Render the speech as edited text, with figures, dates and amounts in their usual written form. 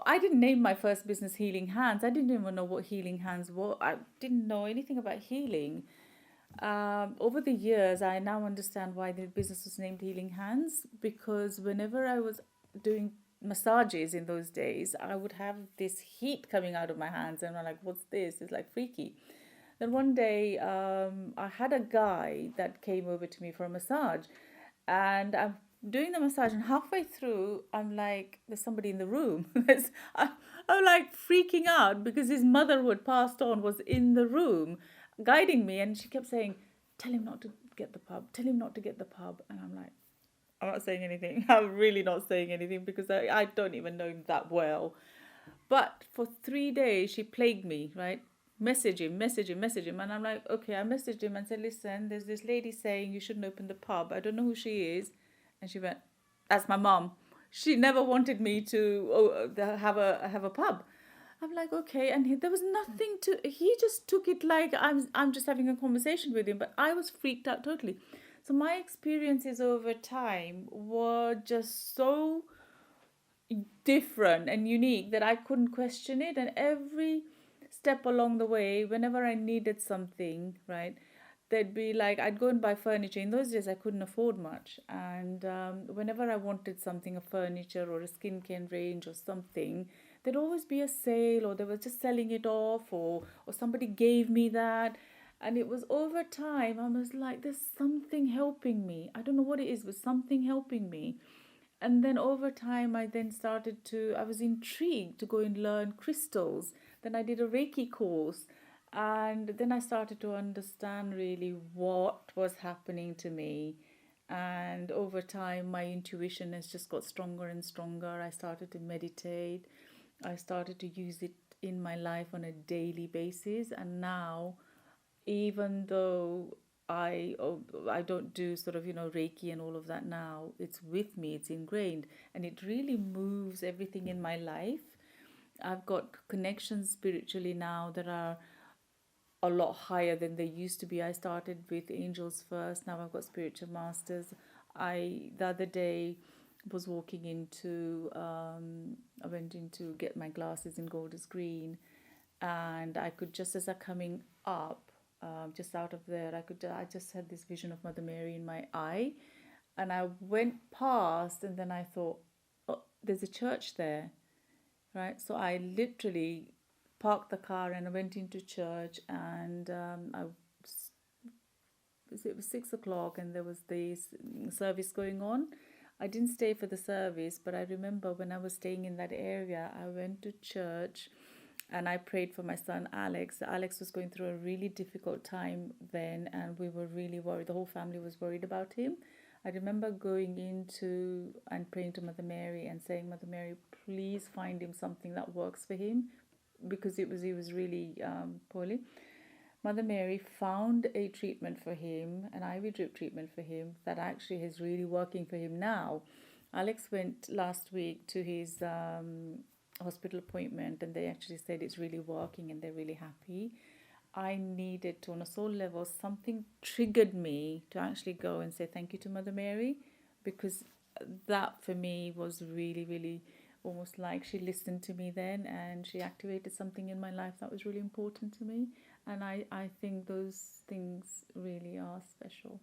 I didn't name my first business Healing Hands. I didn't even know what Healing Hands were. I didn't know anything about healing. Over the years, I now understand why the business was named Healing Hands, because whenever I was doing massages in those days, I would have this heat coming out of my hands, and I'm like, "What's this?" It's like freaky. Then one day, I had a guy that came over to me for a massage, and I'm doing the massage, and halfway through, I'm like, "There's somebody in the room." I'm like freaking out because his mother, who had passed on, was in the room guiding me, and she kept saying, "Tell him not to get the pub. Tell him not to get the pub." And I'm like, I'm not saying anything. I'm really not saying anything because I don't even know him that well. But for 3 days, she plagued me, right? Message him, message him, message him. And I'm like, okay, I messaged him and said, "Listen, there's this lady saying you shouldn't open the pub. I don't know who she is." And she went, "That's my mom. She never wanted me to have a pub." I'm like, okay. And there was nothing to, he just took it like I'm just having a conversation with him. But I was freaked out totally. So my experiences over time were just so different and unique that I couldn't question it. And every step along the way, whenever I needed something, right, they'd be like, I'd go and buy furniture. In those days, I couldn't afford much. And whenever I wanted something, a furniture or a skincare range or something, there'd always be a sale, or they were just selling it off, or somebody gave me that. And it was over time, I was like, there's something helping me. I don't know what it is, but something helping me. And then over time, I was intrigued to go and learn crystals. Then I did a Reiki course. And then I started to understand really what was happening to me. And over time, my intuition has just got stronger and stronger. I started to meditate. I started to use it in my life on a daily basis. And now, even though I don't do sort of Reiki and all of that now, it's with me, it's ingrained, and it really moves everything in my life. I've got connections spiritually now that are a lot higher than they used to be. I started with angels first, now I've got spiritual masters. I the other day was walking into I went in to get my glasses in Golders Green, and I could, just as I'm coming up, just out of there, I just had this vision of Mother Mary in my eye, and I went past, and then I thought, oh, there's a church there, right? So I literally parked the car and I went into church, and it was 6 o'clock, and there was this service going on. I didn't stay for the service, but I remember when I was staying in that area, I went to church and I prayed for my son Alex. Alex was going through a really difficult time then, and we were really worried. The whole family was worried about him. I remember going into and praying to Mother Mary and saying, "Mother Mary, please find him something that works for him," because he was really poorly. Mother Mary found a treatment for him, an IV drip treatment for him, that actually is really working for him now. Alex went last week to his hospital appointment, and they actually said it's really working and they're really happy. I needed to, on a soul level, something triggered me to actually go and say thank you to Mother Mary, because that for me was really, really almost like she listened to me then, and she activated something in my life that was really important to me. And I think those things really are special.